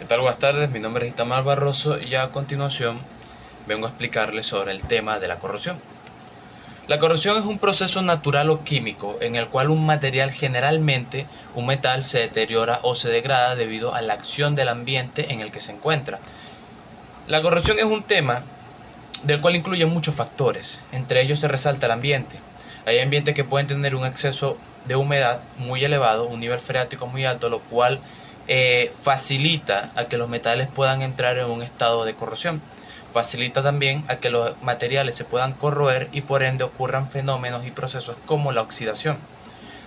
¿Qué tal? Buenas tardes, mi nombre es Itamar Barroso y a continuación vengo a explicarles sobre el tema de la corrosión. La corrosión es un proceso natural o químico en el cual un material, generalmente un metal, se deteriora o se degrada debido a la acción del ambiente en el que se encuentra. La corrosión es un tema del cual incluye muchos factores, entre ellos se resalta el ambiente. Hay ambientes que pueden tener un exceso de humedad muy elevado, un nivel freático muy alto, lo cual facilita a que los metales puedan entrar en un estado de corrosión. Facilita también a que los materiales se puedan corroer y por ende ocurran fenómenos y procesos como la oxidación.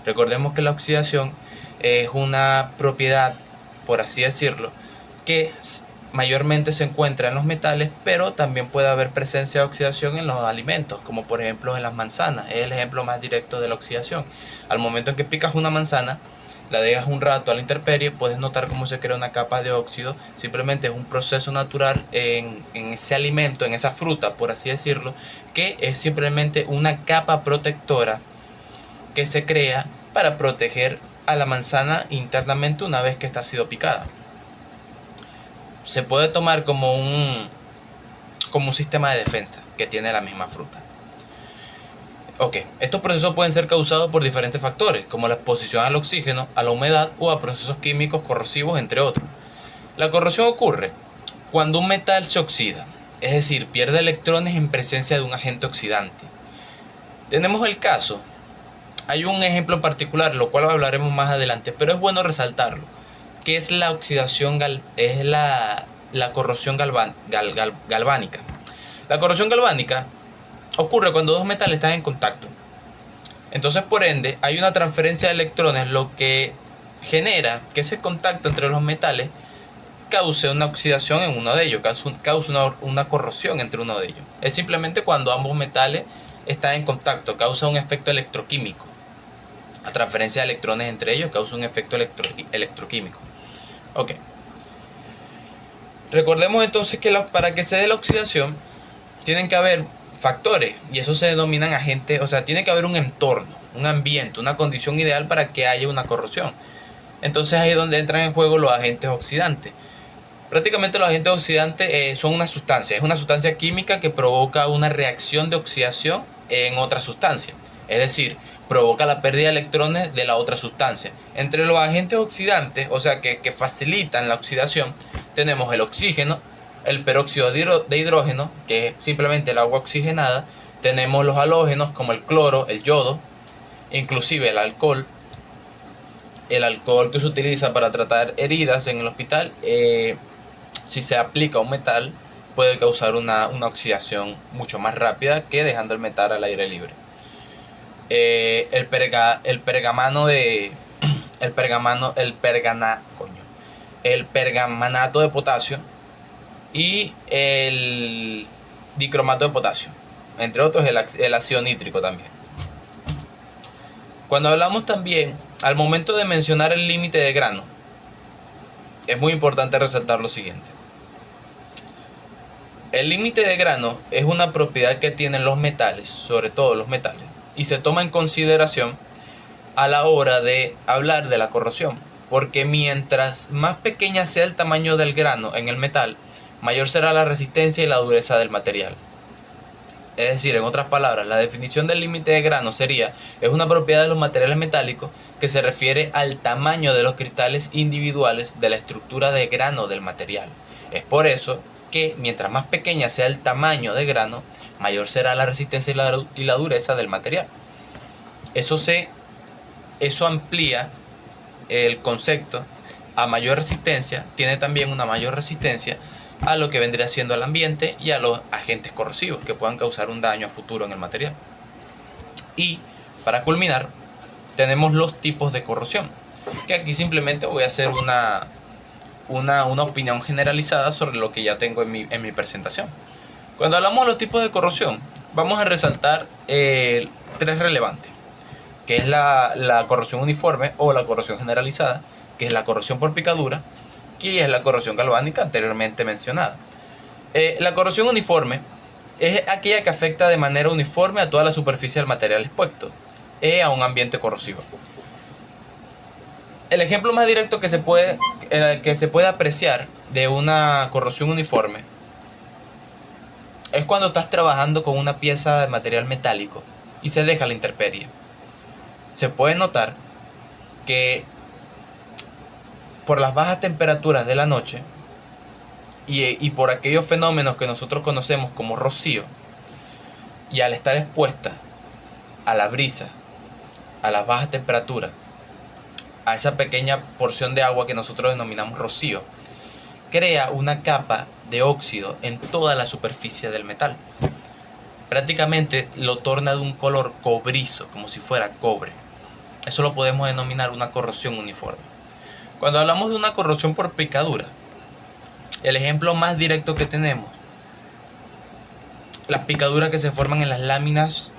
Recordemos que la oxidación es una propiedad, por así decirlo, que mayormente se encuentra en los metales, pero también puede haber presencia de oxidación en los alimentos, como por ejemplo en las manzanas. Es el ejemplo más directo de la oxidación. Al momento en que picas una manzana, la dejas un rato a la intemperie, puedes notar cómo se crea una capa de óxido. Simplemente es un proceso natural en ese alimento, en esa fruta, por así decirlo, que es simplemente una capa protectora que se crea para proteger a la manzana internamente una vez que está sido picada. Se puede tomar como un sistema de defensa que tiene la misma fruta. Ok, estos procesos pueden ser causados por diferentes factores, como la exposición al oxígeno, a la humedad o a procesos químicos corrosivos, entre otros. La corrosión ocurre cuando un metal se oxida, es decir, pierde electrones en presencia de un agente oxidante. Tenemos el caso, hay un ejemplo en particular, lo cual hablaremos más adelante, pero es bueno resaltarlo, que es la oxidación, es la corrosión galvánica. La corrosión galvánica ocurre cuando dos metales están en contacto. Entonces, por ende, hay una transferencia de electrones, lo que genera que ese contacto entre los metales cause una oxidación en uno de ellos, cause una corrosión entre uno de ellos. Es simplemente cuando ambos metales están en contacto, causa un efecto electroquímico. La transferencia de electrones entre ellos causa un efecto electroquímico. Ok. Recordemos entonces que para que se dé la oxidación, tienen que haber factores, y eso se denominan agentes, o sea, tiene que haber un entorno, un ambiente, una condición ideal para que haya una corrosión. Entonces ahí es donde entran en juego los agentes oxidantes. Prácticamente los agentes oxidantes son una sustancia, es una sustancia química que provoca una reacción de oxidación en otra sustancia. Es decir, provoca la pérdida de electrones de la otra sustancia. Entre los agentes oxidantes, o sea, que facilitan la oxidación, tenemos el oxígeno, el peróxido de hidrógeno, que es simplemente el agua oxigenada. Tenemos los halógenos como el cloro, el yodo, inclusive el alcohol que se utiliza para tratar heridas en el hospital. Si se aplica a un metal, puede causar una oxidación mucho más rápida que dejando el metal al aire libre. El pergamanato de potasio y el dicromato de potasio, entre otros el ácido nítrico también. Cuando hablamos también, al momento de mencionar el límite de grano, es muy importante resaltar lo siguiente. El límite de grano es una propiedad que tienen los metales, sobre todo los metales, y se toma en consideración a la hora de hablar de la corrosión, porque mientras más pequeña sea el tamaño del grano en el metal, mayor será la resistencia y la dureza del material. Es decir, en otras palabras, la definición del límite de grano es una propiedad de los materiales metálicos que se refiere al tamaño de los cristales individuales de la estructura de grano del material. Es por eso que mientras más pequeña sea el tamaño de grano, mayor será la resistencia y la dureza del material. Eso amplía el concepto. A mayor resistencia, tiene también una mayor resistencia a lo que vendría siendo el ambiente y a los agentes corrosivos que puedan causar un daño a futuro en el material. Y para culminar, tenemos los tipos de corrosión, que aquí simplemente voy a hacer una opinión generalizada sobre lo que ya tengo en mi presentación. Cuando hablamos de los tipos de corrosión, vamos a resaltar tres relevantes, que es la corrosión uniforme o la corrosión generalizada, que es la corrosión por picadura, y es la corrosión galvánica anteriormente mencionada. La corrosión uniforme es aquella que afecta de manera uniforme a toda la superficie del material expuesto a un ambiente corrosivo. El ejemplo más directo que se puede apreciar de una corrosión uniforme es cuando estás trabajando con una pieza de material metálico y se deja la intemperie. Se puede notar que por las bajas temperaturas de la noche y por aquellos fenómenos que nosotros conocemos como rocío, y al estar expuesta a la brisa, a las bajas temperaturas, a esa pequeña porción de agua que nosotros denominamos rocío, crea una capa de óxido en toda la superficie del metal. Prácticamente lo torna de un color cobrizo, como si fuera cobre. Eso lo podemos denominar una corrosión uniforme. Cuando hablamos de una corrosión por picadura, el ejemplo más directo que tenemos, las picaduras que se forman en las láminas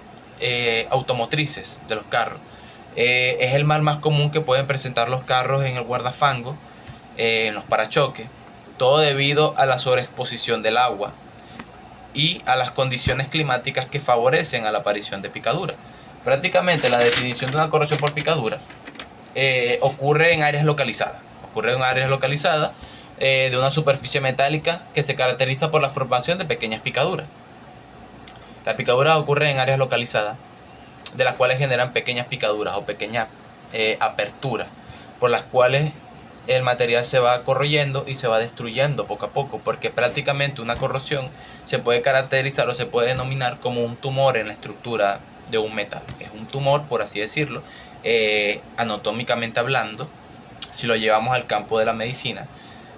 automotrices de los carros. Es el mal más común que pueden presentar los carros en el guardafango, en los parachoques, todo debido a la sobreexposición del agua y a las condiciones climáticas que favorecen a la aparición de picaduras. Prácticamente la definición de una corrosión por picadura ocurre en áreas localizadas. De una superficie metálica que se caracteriza por la formación de pequeñas picaduras. Las picaduras ocurren en áreas localizadas, de las cuales generan pequeñas picaduras o pequeñas aperturas, por las cuales el material se va corroyendo y se va destruyendo poco a poco, porque prácticamente una corrosión se puede caracterizar o se puede denominar como un tumor en la estructura de un metal. Es un tumor, por así decirlo, anatómicamente hablando. Si lo llevamos al campo de la medicina,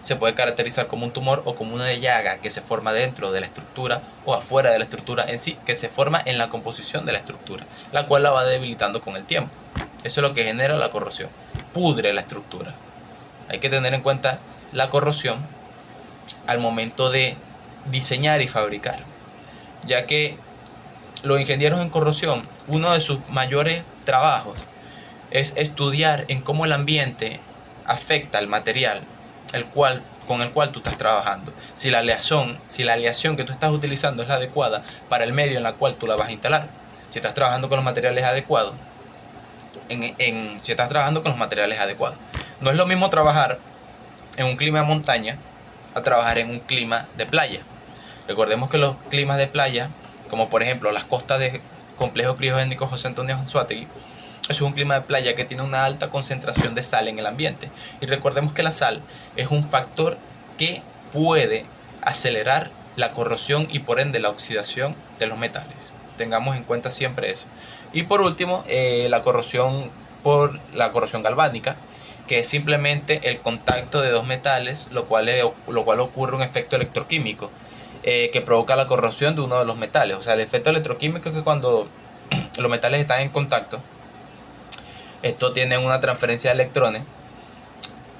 se puede caracterizar como un tumor o como una llaga que se forma dentro de la estructura o afuera de la estructura en sí, que se forma en la composición de la estructura, la cual la va debilitando con el tiempo. Eso es lo que genera la corrosión, pudre la estructura. Hay que tener en cuenta la corrosión al momento de diseñar y fabricar, ya que los ingenieros en corrosión, uno de sus mayores trabajos es estudiar en cómo el ambiente afecta al material con el cual tú estás trabajando. Si la aleación que tú estás utilizando es la adecuada para el medio en el cual tú la vas a instalar. Si estás trabajando con los materiales adecuados. Si estás trabajando con los materiales adecuados. No es lo mismo trabajar en un clima de montaña a trabajar en un clima de playa. Recordemos que los climas de playa, como por ejemplo las costas del complejo criogénico José Antonio Anzoátegui, es un clima de playa que tiene una alta concentración de sal en el ambiente. Y recordemos que la sal es un factor que puede acelerar la corrosión y por ende la oxidación de los metales. Tengamos en cuenta siempre eso. Y por último, la corrosión galvánica, que es simplemente el contacto de dos metales, lo cual ocurre un efecto electroquímico que provoca la corrosión de uno de los metales. O sea, el efecto electroquímico es que cuando los metales están en contacto, esto tiene una transferencia de electrones.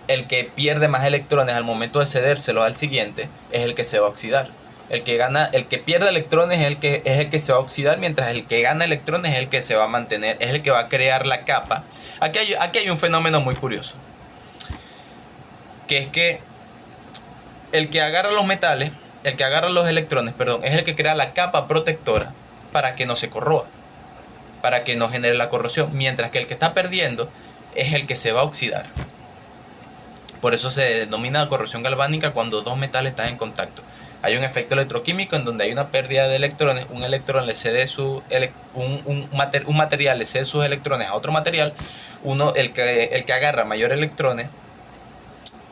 El que pierde más electrones al momento de cedérselos al siguiente es el que se va a oxidar. El que pierde electrones es el que se va a oxidar, mientras el que gana electrones es el que se va a mantener, es el que va a crear la capa. Aquí hay un fenómeno muy curioso, que es que el que agarra los metales, el que agarra los electrones, perdón, es el que crea la capa protectora para que no se corroa, para que no genere la corrosión, mientras que el que está perdiendo es el que se va a oxidar. Por eso se denomina corrosión galvánica cuando dos metales están en contacto. Hay un efecto electroquímico en donde hay una pérdida de electrones, un electrón le cede un material le cede sus electrones a otro material, el que agarra mayor electrones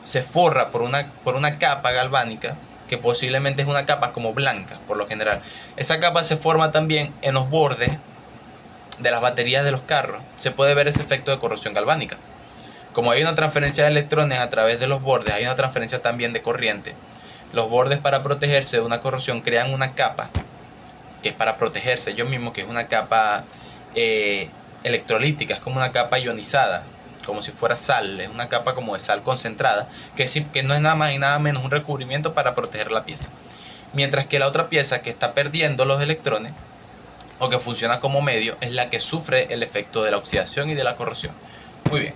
se forra por una capa galvánica, que posiblemente es una capa como blanca por lo general. Esa capa se forma también en los bordes de las baterías de los carros. Se puede ver ese efecto de corrosión galvánica. Como hay una transferencia de electrones a través de los bordes, hay una transferencia también de corriente. Los bordes, para protegerse de una corrosión, crean una capa que es para protegerse ellos mismos, que es una capa electrolítica, es como una capa ionizada, como si fuera sal, es una capa como de sal concentrada, que no es nada más y nada menos un recubrimiento para proteger la pieza. Mientras que la otra pieza, que está perdiendo los electrones o que funciona como medio, es la que sufre el efecto de la oxidación y de la corrosión. Muy bien.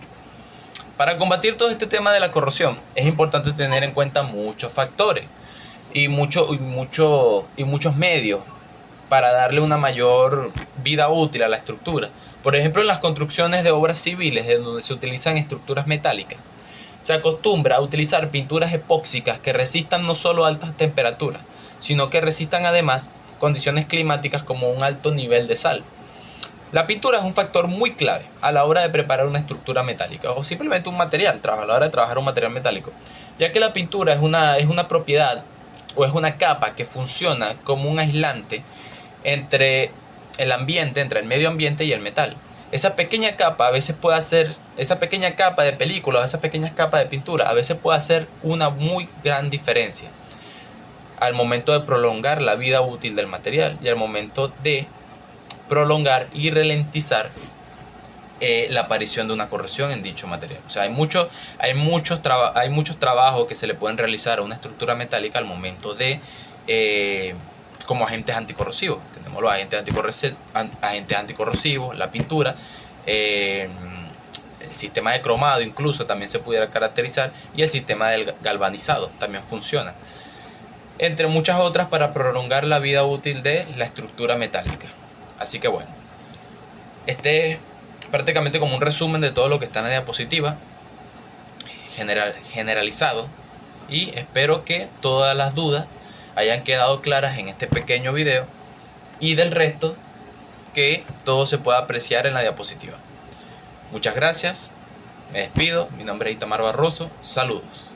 Para combatir todo este tema de la corrosión es importante tener en cuenta muchos factores y muchos medios para darle una mayor vida útil a la estructura. Por ejemplo, en las construcciones de obras civiles, en donde se utilizan estructuras metálicas, Se acostumbra a utilizar pinturas epóxicas que resistan no solo altas temperaturas, sino que resistan además condiciones climáticas como un alto nivel de sal. La pintura es un factor muy clave a la hora de preparar una estructura metálica o simplemente un material, a la hora de trabajar un material metálico, ya que la pintura es una propiedad o es una capa que funciona como un aislante entre el ambiente, entre el medio ambiente y el metal. Esa pequeña capa a veces puede hacer, esa pequeña capa de película, esa pequeña capa de pintura, a veces puede hacer una muy gran diferencia al momento de prolongar la vida útil del material y al momento de prolongar y ralentizar la aparición de una corrosión en dicho material. O sea, hay muchos trabajos que se le pueden realizar a una estructura metálica al momento de como agentes anticorrosivos. Tenemos los agentes anticorrosivos, la pintura, el sistema de cromado incluso también se pudiera caracterizar, y el sistema del galvanizado también funciona, entre muchas otras, para prolongar la vida útil de la estructura metálica. Así que bueno, este es prácticamente como un resumen de todo lo que está en la diapositiva, generalizado, y espero que todas las dudas hayan quedado claras en este pequeño video, y del resto que todo se pueda apreciar en la diapositiva. Muchas gracias, me despido, mi nombre es Itamar Barroso, saludos.